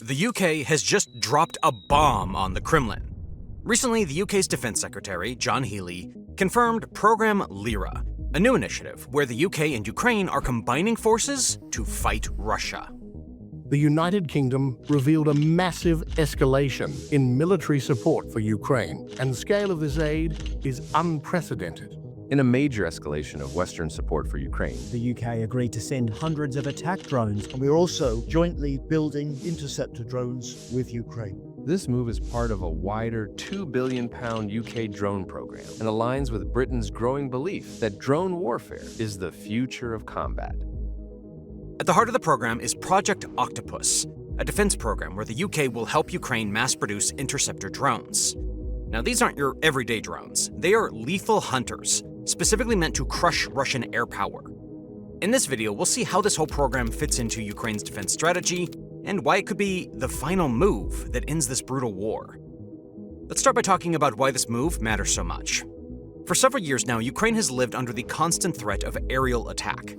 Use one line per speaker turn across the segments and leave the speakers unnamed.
The UK has just dropped a bomb on the Kremlin. Recently, the UK's Defense Secretary, John Healey, confirmed Program Lyra, a new initiative where the UK and Ukraine are combining forces to fight Russia.
The United Kingdom revealed a massive escalation in military support for Ukraine, and the scale of this aid is unprecedented.
In a major escalation of Western support for Ukraine,
the UK agreed to send hundreds of attack drones.
And we're also jointly building interceptor drones with Ukraine.
This move is part of a wider £2 billion UK drone program and aligns with Britain's growing belief that drone warfare is the future of combat.
At the heart of the program is Project Octopus, a defense program where the UK will help Ukraine mass-produce interceptor drones. Now, these aren't your everyday drones. They are lethal hunters, specifically meant to crush Russian air power. In this video, we'll see how this whole program fits into Ukraine's defense strategy and why it could be the final move that ends this brutal war. Let's start by talking about why this move matters so much. For several years now, Ukraine has lived under the constant threat of aerial attack.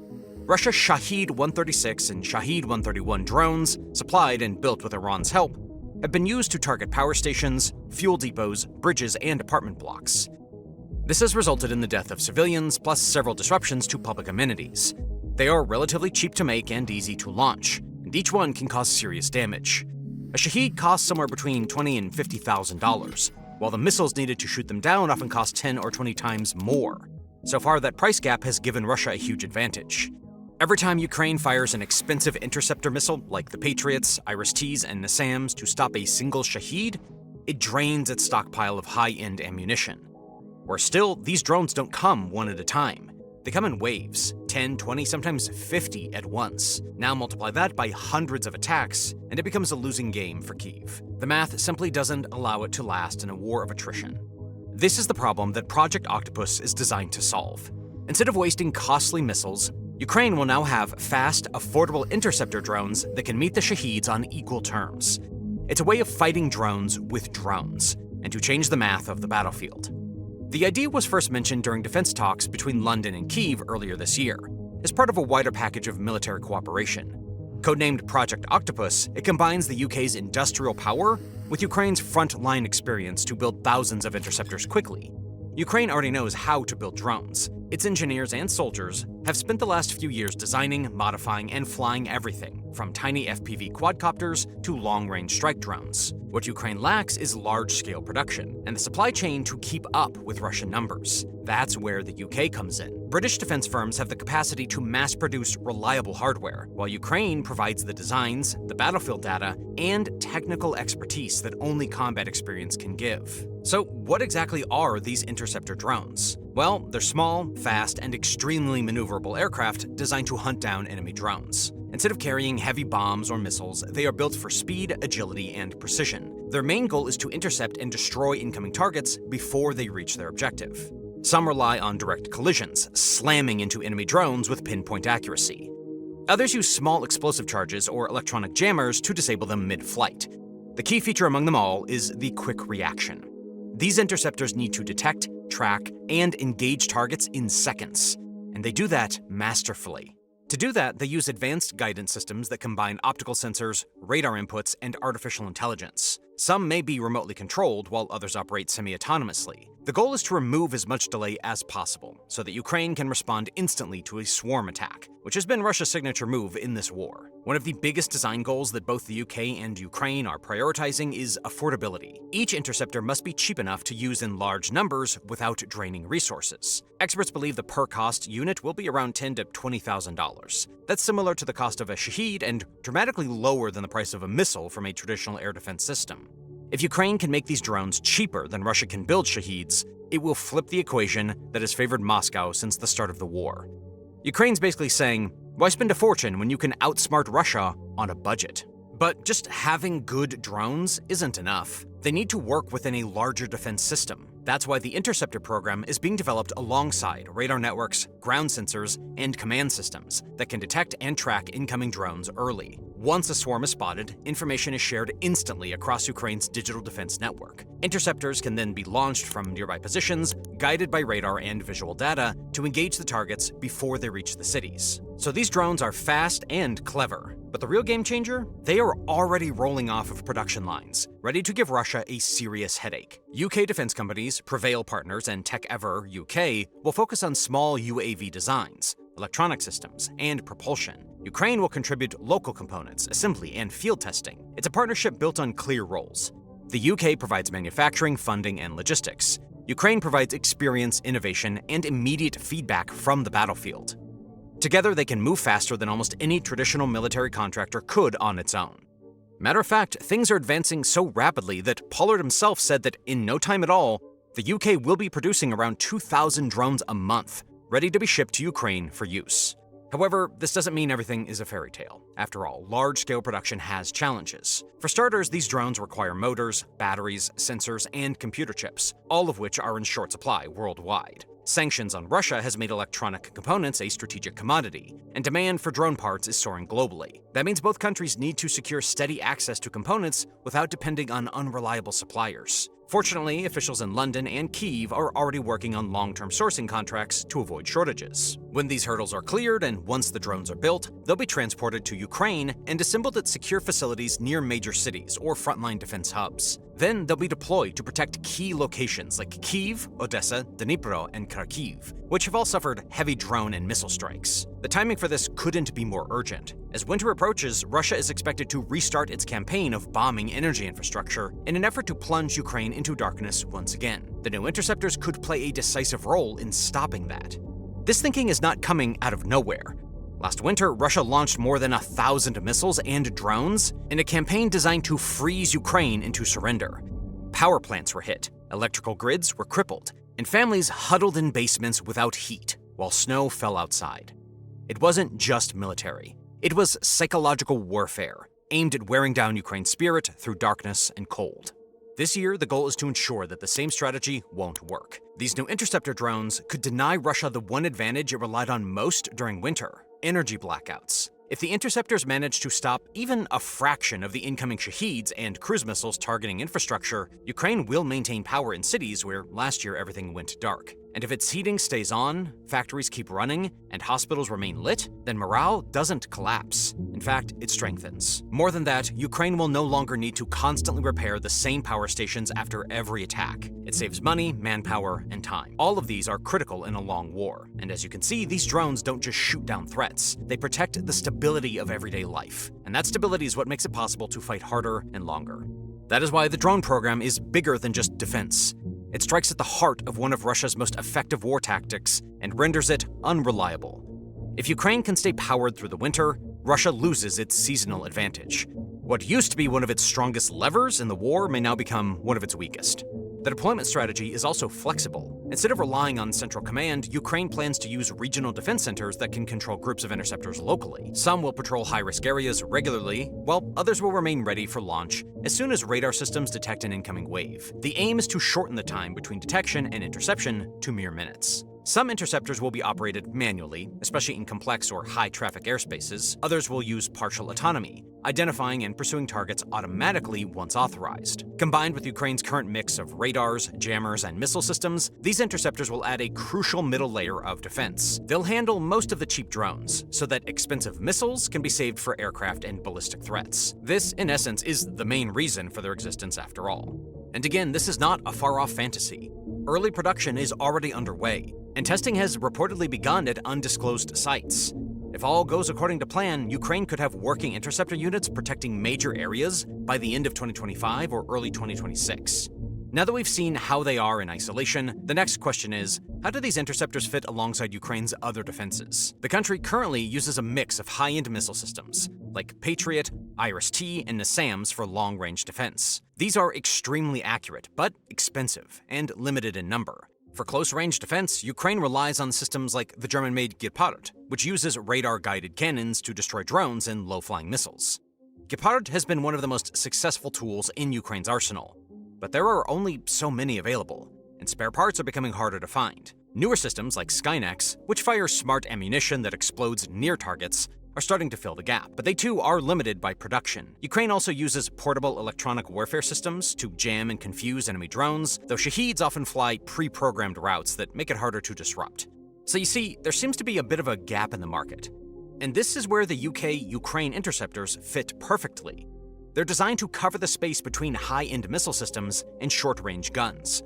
Russia's Shahed 136 and Shahed 131 drones, supplied and built with Iran's help, have been used to target power stations, fuel depots, bridges, and apartment blocks. This has resulted in the death of civilians, plus several disruptions to public amenities. They are relatively cheap to make and easy to launch, and each one can cause serious damage. A Shahed costs somewhere between $20,000 and $50,000, while the missiles needed to shoot them down often cost 10 or 20 times more. So far, that price gap has given Russia a huge advantage. Every time Ukraine fires an expensive interceptor missile, like the Patriots, Iris-Ts, and Nassams, to stop a single Shahed, it drains its stockpile of high-end ammunition. Or still, these drones don't come one at a time. They come in waves, 10, 20, sometimes 50 at once. Now multiply that by hundreds of attacks, and it becomes a losing game for Kyiv. The math simply doesn't allow it to last in a war of attrition. This is the problem that Project Octopus is designed to solve. Instead of wasting costly missiles, Ukraine will now have fast, affordable interceptor drones that can meet the Shaheds on equal terms. It's a way of fighting drones with drones, and to change the math of the battlefield. The idea was first mentioned during defense talks between London and Kyiv earlier this year, as part of a wider package of military cooperation. Codenamed Project Octopus, it combines the UK's industrial power with Ukraine's front-line experience to build thousands of interceptors quickly. Ukraine already knows how to build drones. Its engineers and soldiers have spent the last few years designing, modifying, and flying everything, from tiny FPV quadcopters to long-range strike drones. What Ukraine lacks is large-scale production, and the supply chain to keep up with Russian numbers. That's where the UK comes in. British defense firms have the capacity to mass-produce reliable hardware, while Ukraine provides the designs, the battlefield data, and technical expertise that only combat experience can give. So what exactly are these interceptor drones? Well, they're small, fast, and extremely maneuverable aircraft designed to hunt down enemy drones. Instead of carrying heavy bombs or missiles, they are built for speed, agility, and precision. Their main goal is to intercept and destroy incoming targets before they reach their objective. Some rely on direct collisions, slamming into enemy drones with pinpoint accuracy. Others use small explosive charges or electronic jammers to disable them mid-flight. The key feature among them all is the quick reaction. These interceptors need to detect, track, and engage targets in seconds, and they do that masterfully. To do that, they use advanced guidance systems that combine optical sensors, radar inputs, and artificial intelligence. Some may be remotely controlled, while others operate semi-autonomously. The goal is to remove as much delay as possible, so that Ukraine can respond instantly to a swarm attack, which has been Russia's signature move in this war. One of the biggest design goals that both the UK and Ukraine are prioritizing is affordability. Each interceptor must be cheap enough to use in large numbers without draining resources. Experts believe the per-cost unit will be around $10,000 to $20,000. That's similar to the cost of a Shahed and dramatically lower than the price of a missile from a traditional air defense system. If Ukraine can make these drones cheaper than Russia can build Shaheds, it will flip the equation that has favored Moscow since the start of the war. Ukraine's basically saying, why spend a fortune when you can outsmart Russia on a budget? But just having good drones isn't enough. They need to work within a larger defense system. That's why the Interceptor program is being developed alongside radar networks, ground sensors, and command systems that can detect and track incoming drones early. Once a swarm is spotted, information is shared instantly across Ukraine's digital defense network. Interceptors can then be launched from nearby positions, guided by radar and visual data, to engage the targets before they reach the cities. So these drones are fast and clever. But the real game changer? They are already rolling off of production lines, ready to give Russia a serious headache. UK defense companies, Prevail Partners, and TechEver UK will focus on small UAV designs, electronic systems, and propulsion. Ukraine will contribute local components, assembly, and field testing. It's a partnership built on clear roles. The UK provides manufacturing, funding, and logistics. Ukraine provides experience, innovation, and immediate feedback from the battlefield. Together, they can move faster than almost any traditional military contractor could on its own. Matter of fact, things are advancing so rapidly that Pollard himself said that in no time at all, the UK will be producing around 2,000 drones a month, ready to be shipped to Ukraine for use. However, this doesn't mean everything is a fairy tale. After all, large-scale production has challenges. For starters, these drones require motors, batteries, sensors, and computer chips, all of which are in short supply worldwide. Sanctions on Russia has made electronic components a strategic commodity, and demand for drone parts is soaring globally. That means both countries need to secure steady access to components without depending on unreliable suppliers. Fortunately, officials in London and Kyiv are already working on long-term sourcing contracts to avoid shortages. When these hurdles are cleared and once the drones are built, they'll be transported to Ukraine and assembled at secure facilities near major cities or frontline defense hubs. Then they'll be deployed to protect key locations like Kyiv, Odessa, Dnipro, and Kharkiv, which have all suffered heavy drone and missile strikes. The timing for this couldn't be more urgent. As winter approaches, Russia is expected to restart its campaign of bombing energy infrastructure in an effort to plunge Ukraine into darkness once again. The new interceptors could play a decisive role in stopping that. This thinking is not coming out of nowhere. Last winter, Russia launched more than 1,000 missiles and drones in a campaign designed to freeze Ukraine into surrender. Power plants were hit, electrical grids were crippled, and families huddled in basements without heat while snow fell outside. It wasn't just military. It was psychological warfare, aimed at wearing down Ukraine's spirit through darkness and cold. This year, the goal is to ensure that the same strategy won't work. These new interceptor drones could deny Russia the one advantage it relied on most during winter: energy blackouts. If the interceptors manage to stop even a fraction of the incoming Shaheeds and cruise missiles targeting infrastructure, Ukraine will maintain power in cities where last year everything went dark. And if its heating stays on, factories keep running, and hospitals remain lit, then morale doesn't collapse. In fact, it strengthens. More than that, Ukraine will no longer need to constantly repair the same power stations after every attack. It saves money, manpower, and time. All of these are critical in a long war. And as you can see, these drones don't just shoot down threats. They protect the stability of everyday life. And that stability is what makes it possible to fight harder and longer. That is why the drone program is bigger than just defense. It strikes at the heart of one of Russia's most effective war tactics and renders it unreliable. If Ukraine can stay powered through the winter, Russia loses its seasonal advantage. What used to be one of its strongest levers in the war may now become one of its weakest. The deployment strategy is also flexible. Instead of relying on central command, Ukraine plans to use regional defense centers that can control groups of interceptors locally. Some will patrol high-risk areas regularly, while others will remain ready for launch as soon as radar systems detect an incoming wave. The aim is to shorten the time between detection and interception to mere minutes. Some interceptors will be operated manually, especially in complex or high-traffic airspaces. Others will use partial autonomy, identifying and pursuing targets automatically once authorized. Combined with Ukraine's current mix of radars, jammers, and missile systems, these interceptors will add a crucial middle layer of defense. They'll handle most of the cheap drones, so that expensive missiles can be saved for aircraft and ballistic threats. This, in essence, is the main reason for their existence after all. And again, this is not a far-off fantasy. Early production is already underway, and testing has reportedly begun at undisclosed sites. If all goes according to plan, Ukraine could have working interceptor units protecting major areas by the end of 2025 or early 2026. Now that we've seen how they are in isolation, the next question is, how do these interceptors fit alongside Ukraine's other defenses? The country currently uses a mix of high-end missile systems, like Patriot, IRIS-T, and NASAMS for long-range defense. These are extremely accurate, but expensive, and limited in number. For close-range defense, Ukraine relies on systems like the German-made Gepard, which uses radar-guided cannons to destroy drones and low-flying missiles. Gepard has been one of the most successful tools in Ukraine's arsenal, but there are only so many available, and spare parts are becoming harder to find. Newer systems like Skynex, which fire smart ammunition that explodes near targets, are starting to fill the gap, but they too are limited by production. Ukraine also uses portable electronic warfare systems to jam and confuse enemy drones, though Shaheeds often fly pre-programmed routes that make it harder to disrupt. So you see, there seems to be a bit of a gap in the market. And this is where the UK-Ukraine interceptors fit perfectly. They're designed to cover the space between high-end missile systems and short-range guns.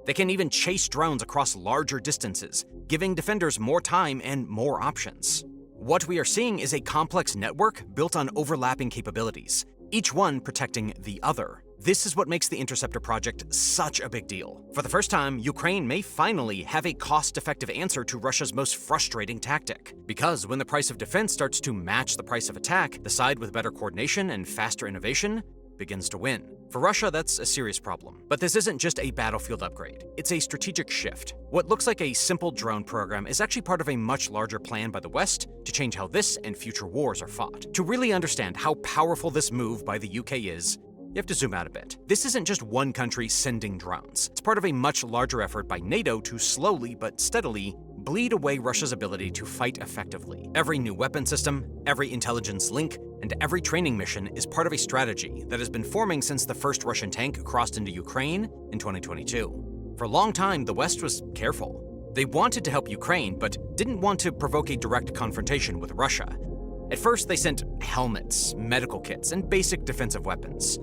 They can even chase drones across larger distances, giving defenders more time and more options. What we are seeing is a complex network built on overlapping capabilities, each one protecting the other. This is what makes the Interceptor project such a big deal. For the first time, Ukraine may finally have a cost-effective answer to Russia's most frustrating tactic. Because when the price of defense starts to match the price of attack, the side with better coordination and faster innovation begins to win. For Russia, that's a serious problem. But this isn't just a battlefield upgrade. It's a strategic shift. What looks like a simple drone program is actually part of a much larger plan by the West to change how this and future wars are fought. To really understand how powerful this move by the UK is, you have to zoom out a bit. This isn't just one country sending drones. It's part of a much larger effort by NATO to slowly but steadily bleed away Russia's ability to fight effectively. Every new weapon system, every intelligence link, and every training mission is part of a strategy that has been forming since the first Russian tank crossed into Ukraine in 2022. For a long time, the West was careful. They wanted to help Ukraine, but didn't want to provoke a direct confrontation with Russia. At first, they sent helmets, medical kits, and basic defensive weapons.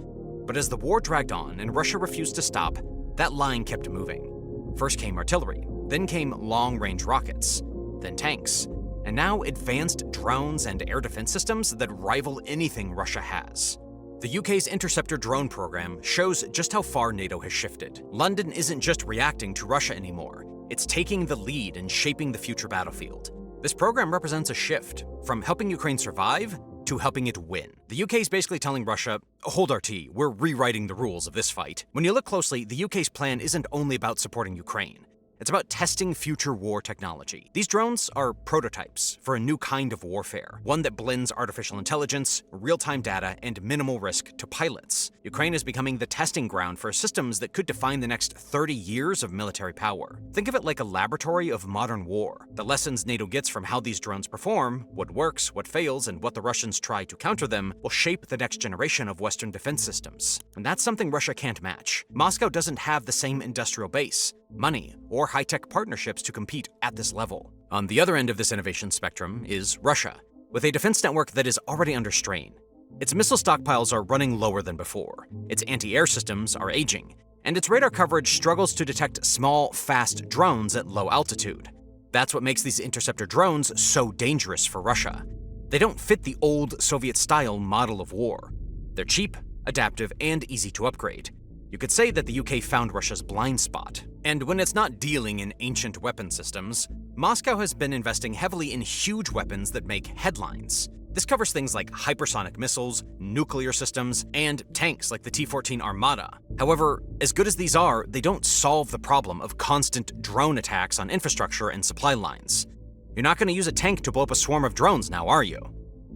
But as the war dragged on and Russia refused to stop, that line kept moving. First came artillery, then came long-range rockets, then tanks, and now advanced drones and air defense systems that rival anything Russia has. The UK's Interceptor drone program shows just how far NATO has shifted. London isn't just reacting to Russia anymore, it's taking the lead in shaping the future battlefield. This program represents a shift from helping Ukraine survive to helping it win. The UK is basically telling Russia, hold our tea, we're rewriting the rules of this fight. When you look closely, the UK's plan isn't only about supporting Ukraine. It's about testing future war technology. These drones are prototypes for a new kind of warfare, one that blends artificial intelligence, real-time data, and minimal risk to pilots. Ukraine is becoming the testing ground for systems that could define the next 30 years of military power. Think of it like a laboratory of modern war. The lessons NATO gets from how these drones perform, what works, what fails, and what the Russians try to counter them will shape the next generation of Western defense systems. And that's something Russia can't match. Moscow doesn't have the same industrial base, money, or high-tech partnerships to compete at this level. On the other end of this innovation spectrum is Russia, with a defense network that is already under strain. Its missile stockpiles are running lower than before, its anti-air systems are aging, and its radar coverage struggles to detect small, fast drones at low altitude. That's what makes these interceptor drones so dangerous for Russia. They don't fit the old Soviet-style model of war. They're cheap, adaptive, and easy to upgrade. You could say that the UK found Russia's blind spot. And when it's not dealing in ancient weapon systems, Moscow has been investing heavily in huge weapons that make headlines. This covers things like hypersonic missiles, nuclear systems, and tanks like the T-14 Armata. However, as good as these are, they don't solve the problem of constant drone attacks on infrastructure and supply lines. You're not going to use a tank to blow up a swarm of drones now, are you?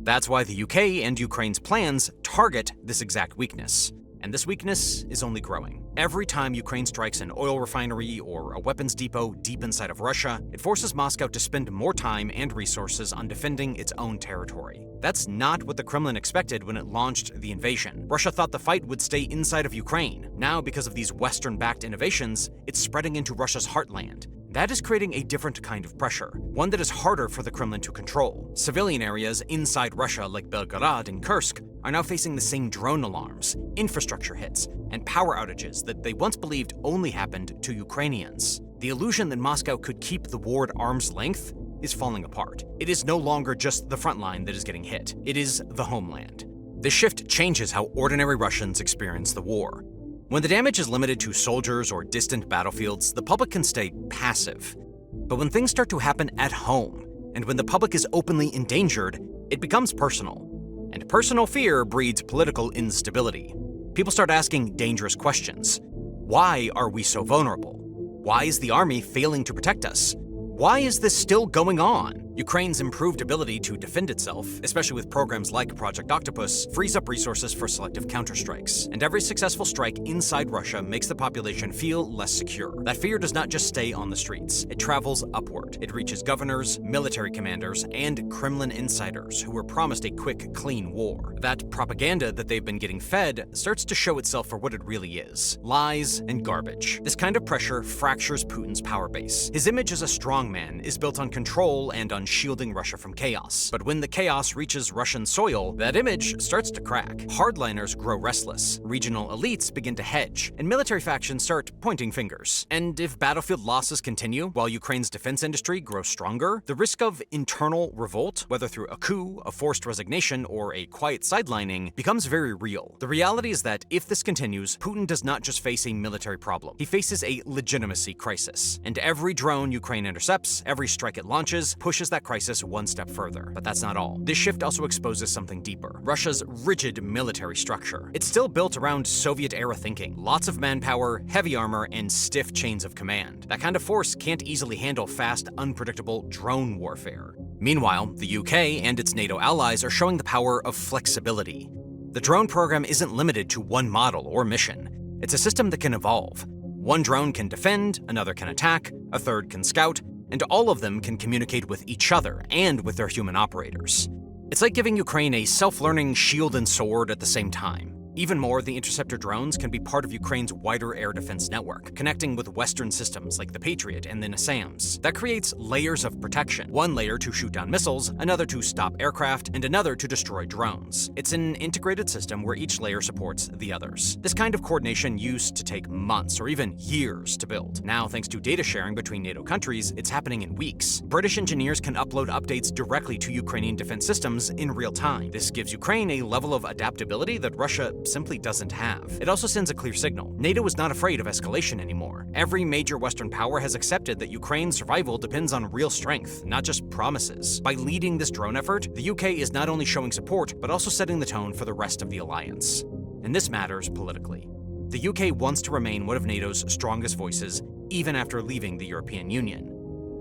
That's why the UK and Ukraine's plans target this exact weakness. And this weakness is only growing. Every time Ukraine strikes an oil refinery or a weapons depot deep inside of Russia, it forces Moscow to spend more time and resources on defending its own territory. That's not what the Kremlin expected when it launched the invasion. Russia thought the fight would stay inside of Ukraine. Now, because of these Western-backed innovations, it's spreading into Russia's heartland. That is creating a different kind of pressure, one that is harder for the Kremlin to control. Civilian areas inside Russia like Belgorod and Kursk are now facing the same drone alarms, infrastructure hits, and power outages that they once believed only happened to Ukrainians. The illusion that Moscow could keep the war at arm's length is falling apart. It is no longer just the front line that is getting hit. It is the homeland. This shift changes how ordinary Russians experience the war. When the damage is limited to soldiers or distant battlefields, the public can stay passive. But when things start to happen at home, and when the public is openly endangered, it becomes personal. And personal fear breeds political instability. People start asking dangerous questions. Why are we so vulnerable? Why is the army failing to protect us? Why is this still going on? Ukraine's improved ability to defend itself, especially with programs like Project Octopus, frees up resources for selective counterstrikes. And every successful strike inside Russia makes the population feel less secure. That fear does not just stay on the streets. It travels upward. It reaches governors, military commanders, and Kremlin insiders who were promised a quick, clean war. That propaganda that they've been getting fed starts to show itself for what it really is: lies and garbage. This kind of pressure fractures Putin's power base. His image as a strongman is built on control and on shielding Russia from chaos. But when the chaos reaches Russian soil, that image starts to crack. Hardliners grow restless, regional elites begin to hedge, and military factions start pointing fingers. And if battlefield losses continue while Ukraine's defense industry grows stronger, the risk of internal revolt, whether through a coup, a forced resignation, or a quiet sidelining, becomes very real. The reality is that if this continues, Putin does not just face a military problem, he faces a legitimacy crisis. And every drone Ukraine intercepts, every strike it launches, pushes that crisis one step further. But that's not all. This shift also exposes something deeper: Russia's rigid military structure. It's still built around Soviet-era thinking. Lots of manpower, heavy armor, and stiff chains of command. That kind of force can't easily handle fast, unpredictable drone warfare. Meanwhile, the UK and its NATO allies are showing the power of flexibility. The drone program isn't limited to one model or mission. It's a system that can evolve. One drone can defend, another can attack, a third can scout, and all of them can communicate with each other and with their human operators. It's like giving Ukraine a self-learning shield and sword at the same time. Even more, the interceptor drones can be part of Ukraine's wider air defense network, connecting with Western systems like the Patriot and the NASAMS. That creates layers of protection. One layer to shoot down missiles, another to stop aircraft, and another to destroy drones. It's an integrated system where each layer supports the others. This kind of coordination used to take months or even years to build. Now, thanks to data sharing between NATO countries, it's happening in weeks. British engineers can upload updates directly to Ukrainian defense systems in real time. This gives Ukraine a level of adaptability that Russia simply doesn't have. It also sends a clear signal. NATO is not afraid of escalation anymore. Every major Western power has accepted that Ukraine's survival depends on real strength, not just promises. By leading this drone effort, the UK is not only showing support, but also setting the tone for the rest of the alliance. And this matters politically. The UK wants to remain one of NATO's strongest voices, even after leaving the European Union.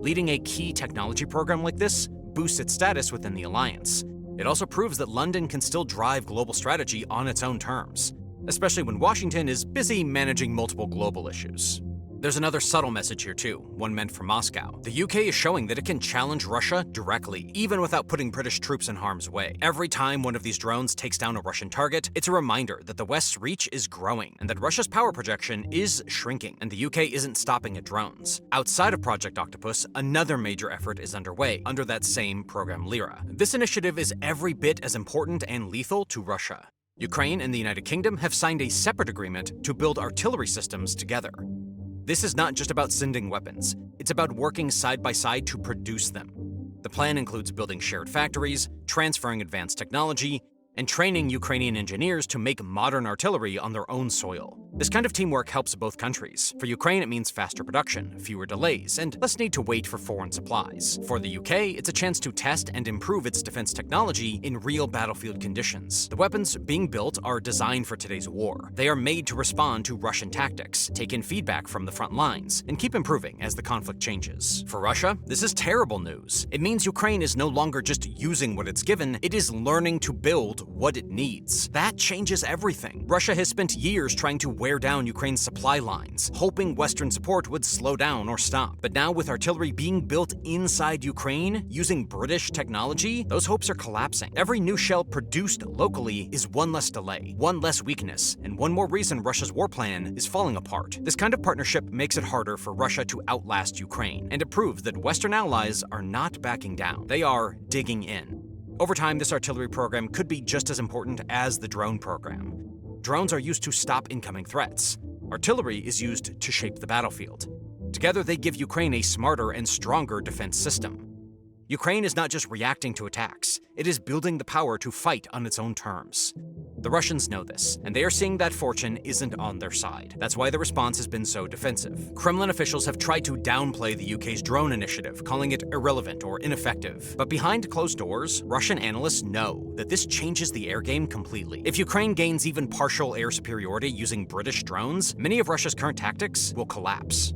Leading a key technology program like this boosts its status within the alliance. It also proves that London can still drive global strategy on its own terms, especially when Washington is busy managing multiple global issues. There's another subtle message here too, one meant for Moscow. The UK is showing that it can challenge Russia directly, even without putting British troops in harm's way. Every time one of these drones takes down a Russian target, it's a reminder that the West's reach is growing, and that Russia's power projection is shrinking, and the UK isn't stopping at drones. Outside of Project Octopus, another major effort is underway, under that same program Lyra. This initiative is every bit as important and lethal to Russia. Ukraine and the United Kingdom have signed a separate agreement to build artillery systems together. This is not just about sending weapons, it's about working side by side to produce them. The plan includes building shared factories, transferring advanced technology, and training Ukrainian engineers to make modern artillery on their own soil. This kind of teamwork helps both countries. For Ukraine, it means faster production, fewer delays, and less need to wait for foreign supplies. For the UK, it's a chance to test and improve its defense technology in real battlefield conditions. The weapons being built are designed for today's war. They are made to respond to Russian tactics, take in feedback from the front lines, and keep improving as the conflict changes. For Russia, this is terrible news. It means Ukraine is no longer just using what it's given, it is learning to build what it needs. That changes everything. Russia has spent years trying to wear down Ukraine's supply lines, hoping Western support would slow down or stop. But now with artillery being built inside Ukraine, using British technology, those hopes are collapsing. Every new shell produced locally is one less delay, one less weakness, and one more reason Russia's war plan is falling apart. This kind of partnership makes it harder for Russia to outlast Ukraine, and it proves that Western allies are not backing down. They are digging in. Over time, this artillery program could be just as important as the drone program. Drones are used to stop incoming threats. Artillery is used to shape the battlefield. Together, they give Ukraine a smarter and stronger defense system. Ukraine is not just reacting to attacks, it is building the power to fight on its own terms. The Russians know this, and they are seeing that fortune isn't on their side. That's why the response has been so defensive. Kremlin officials have tried to downplay the UK's drone initiative, calling it irrelevant or ineffective. But behind closed doors, Russian analysts know that this changes the air game completely. If Ukraine gains even partial air superiority using British drones, many of Russia's current tactics will collapse.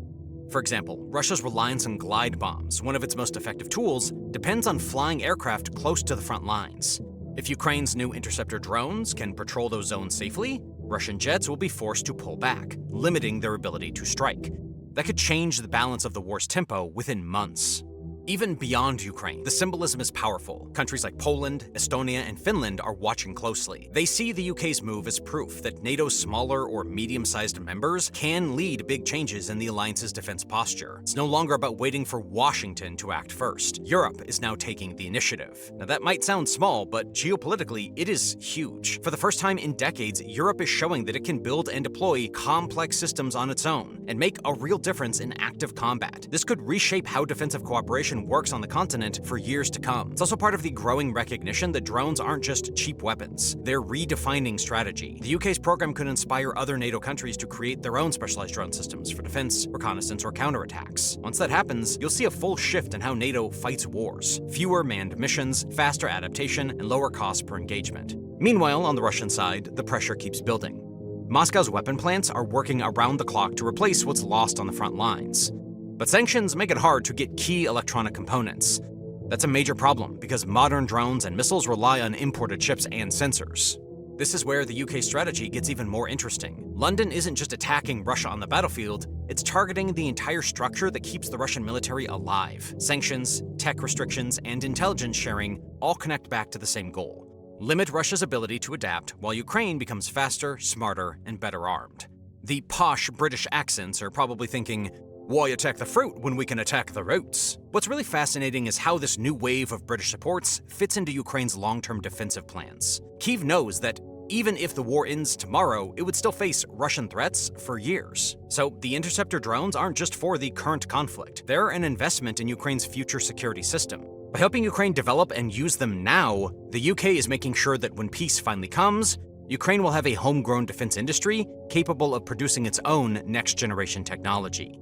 For example, Russia's reliance on glide bombs, one of its most effective tools, depends on flying aircraft close to the front lines. If Ukraine's new interceptor drones can patrol those zones safely, Russian jets will be forced to pull back, limiting their ability to strike. That could change the balance of the war's tempo within months. Even beyond Ukraine, the symbolism is powerful. Countries like Poland, Estonia, and Finland are watching closely. They see the UK's move as proof that NATO's smaller or medium-sized members can lead big changes in the alliance's defense posture. It's no longer about waiting for Washington to act first. Europe is now taking the initiative. Now that might sound small, but geopolitically, it is huge. For the first time in decades, Europe is showing that it can build and deploy complex systems on its own and make a real difference in active combat. This could reshape how defensive cooperation works on the continent for years to come. It's also part of the growing recognition that drones aren't just cheap weapons. They're redefining strategy. The UK's program could inspire other NATO countries to create their own specialized drone systems for defense, reconnaissance, or counterattacks. Once that happens, you'll see a full shift in how NATO fights wars. Fewer manned missions, faster adaptation, and lower costs per engagement. Meanwhile, on the Russian side, the pressure keeps building. Moscow's weapon plants are working around the clock to replace what's lost on the front lines. But sanctions make it hard to get key electronic components. That's a major problem because modern drones and missiles rely on imported chips and sensors. This is where the UK strategy gets even more interesting. London isn't just attacking Russia on the battlefield, it's targeting the entire structure that keeps the Russian military alive. Sanctions, tech restrictions, and intelligence sharing all connect back to the same goal: limit Russia's ability to adapt while Ukraine becomes faster, smarter, and better armed. The posh British accents are probably thinking, why attack the fruit when we can attack the roots? What's really fascinating is how this new wave of British supports fits into Ukraine's long-term defensive plans. Kyiv knows that even if the war ends tomorrow, it would still face Russian threats for years. So the interceptor drones aren't just for the current conflict. They're an investment in Ukraine's future security system. By helping Ukraine develop and use them now, the UK is making sure that when peace finally comes, Ukraine will have a homegrown defense industry capable of producing its own next-generation technology.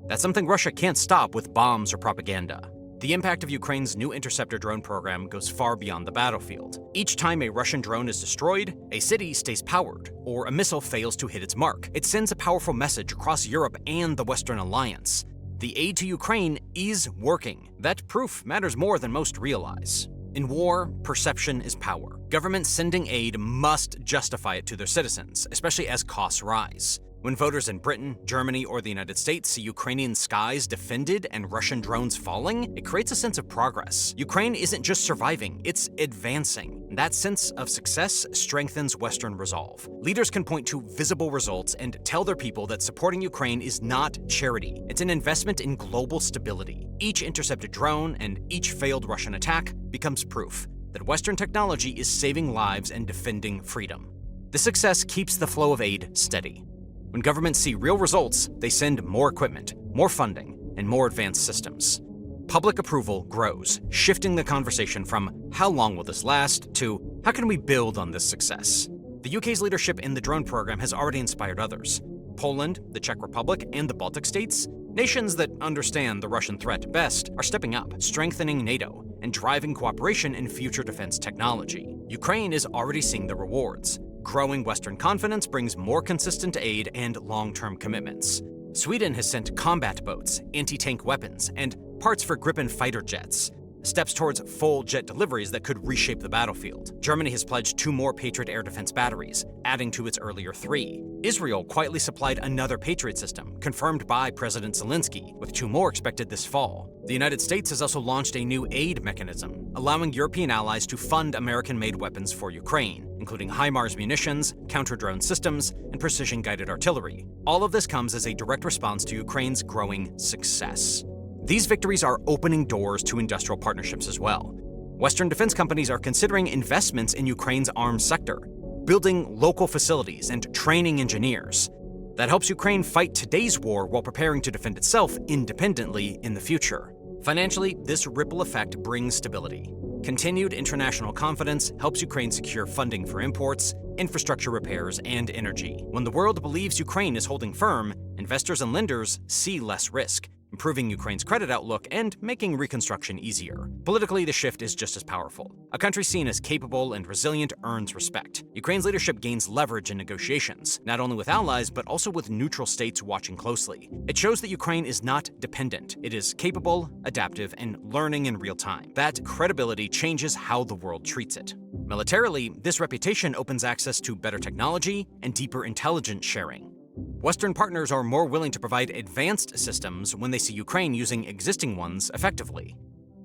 That's something Russia can't stop with bombs or propaganda. The impact of Ukraine's new interceptor drone program goes far beyond the battlefield. Each time a Russian drone is destroyed, a city stays powered, or a missile fails to hit its mark. It sends a powerful message across Europe and the Western alliance. The aid to Ukraine is working. That proof matters more than most realize. In war, perception is power. Governments sending aid must justify it to their citizens, especially as costs rise. When voters in Britain, Germany, or the United States see Ukrainian skies defended and Russian drones falling, it creates a sense of progress. Ukraine isn't just surviving, it's advancing. That sense of success strengthens Western resolve. Leaders can point to visible results and tell their people that supporting Ukraine is not charity. It's an investment in global stability. Each intercepted drone and each failed Russian attack becomes proof that Western technology is saving lives and defending freedom. The success keeps the flow of aid steady. When governments see real results, they send more equipment, more funding, and more advanced systems. Public approval grows, shifting the conversation from how long will this last to how can we build on this success. The UK's leadership in the drone program has already inspired others. Poland, the Czech Republic, and the Baltic states, nations that understand the Russian threat best, are stepping up, strengthening NATO, and driving cooperation in future defense technology. Ukraine is already seeing the rewards. Growing Western confidence brings more consistent aid and long-term commitments. Sweden has sent combat boats, anti-tank weapons, and parts for Gripen fighter jets, steps towards full jet deliveries that could reshape the battlefield. Germany has pledged 2 more Patriot air defense batteries, adding to its earlier 3. Israel quietly supplied another Patriot system, confirmed by President Zelensky, with 2 more expected this fall. The United States has also launched a new aid mechanism, allowing European allies to fund American-made weapons for Ukraine, including HIMARS munitions, counter-drone systems, and precision-guided artillery. All of this comes as a direct response to Ukraine's growing success. These victories are opening doors to industrial partnerships as well. Western defense companies are considering investments in Ukraine's arms sector, building local facilities and training engineers. That helps Ukraine fight today's war while preparing to defend itself independently in the future. Financially, this ripple effect brings stability. Continued international confidence helps Ukraine secure funding for imports, infrastructure repairs, and energy. When the world believes Ukraine is holding firm, investors and lenders see less risk, improving Ukraine's credit outlook and making reconstruction easier. Politically, the shift is just as powerful. A country seen as capable and resilient earns respect. Ukraine's leadership gains leverage in negotiations, not only with allies, but also with neutral states watching closely. It shows that Ukraine is not dependent. It is capable, adaptive, and learning in real time. That credibility changes how the world treats it. Militarily, this reputation opens access to better technology and deeper intelligence sharing. Western partners are more willing to provide advanced systems when they see Ukraine using existing ones effectively.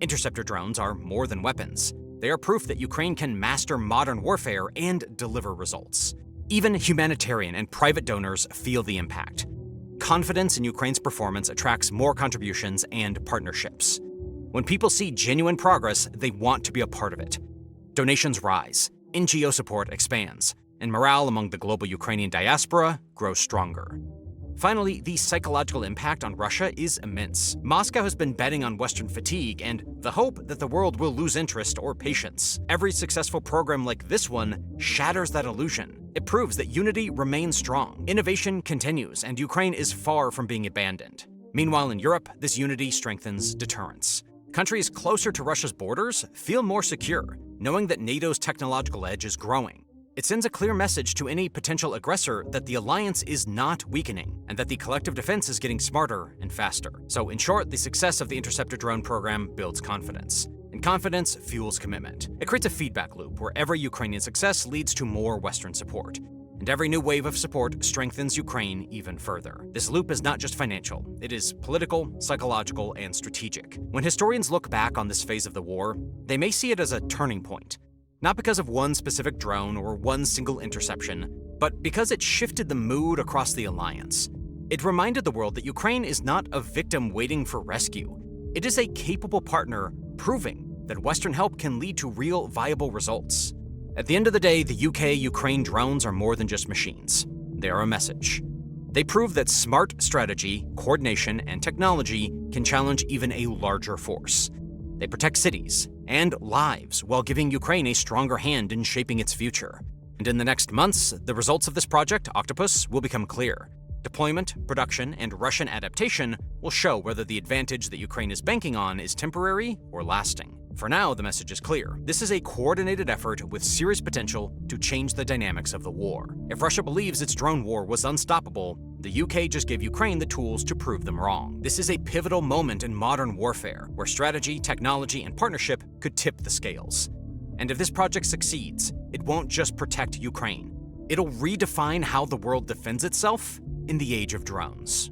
Interceptor drones are more than weapons. They are proof that Ukraine can master modern warfare and deliver results. Even humanitarian and private donors feel the impact. Confidence in Ukraine's performance attracts more contributions and partnerships. When people see genuine progress, they want to be a part of it. Donations rise, NGO support expands, and morale among the global Ukrainian diaspora grows stronger. Finally, the psychological impact on Russia is immense. Moscow has been betting on Western fatigue and the hope that the world will lose interest or patience. Every successful program like this one shatters that illusion. It proves that unity remains strong. Innovation continues, and Ukraine is far from being abandoned. Meanwhile, in Europe, this unity strengthens deterrence. Countries closer to Russia's borders feel more secure, knowing that NATO's technological edge is growing. It sends a clear message to any potential aggressor that the alliance is not weakening and that the collective defense is getting smarter and faster. So in short, the success of the Interceptor drone program builds confidence. And confidence fuels commitment. It creates a feedback loop where every Ukrainian success leads to more Western support. And every new wave of support strengthens Ukraine even further. This loop is not just financial, it is political, psychological, and strategic. When historians look back on this phase of the war, they may see it as a turning point. Not because of one specific drone or one single interception, but because it shifted the mood across the alliance. It reminded the world that Ukraine is not a victim waiting for rescue. It is a capable partner proving that Western help can lead to real, viable results. At the end of the day, the UK-Ukraine drones are more than just machines. They are a message. They prove that smart strategy, coordination, and technology can challenge even a larger force. They protect cities and lives while giving Ukraine a stronger hand in shaping its future. And in the next months, the results of this project, Octopus, will become clear. Deployment, production, and Russian adaptation will show whether the advantage that Ukraine is banking on is temporary or lasting. For now, the message is clear. This is a coordinated effort with serious potential to change the dynamics of the war. If Russia believes its drone war was unstoppable, the UK just gave Ukraine the tools to prove them wrong. This is a pivotal moment in modern warfare, where strategy, technology, and partnership could tip the scales. And if this project succeeds, it won't just protect Ukraine. It'll redefine how the world defends itself in the age of drones.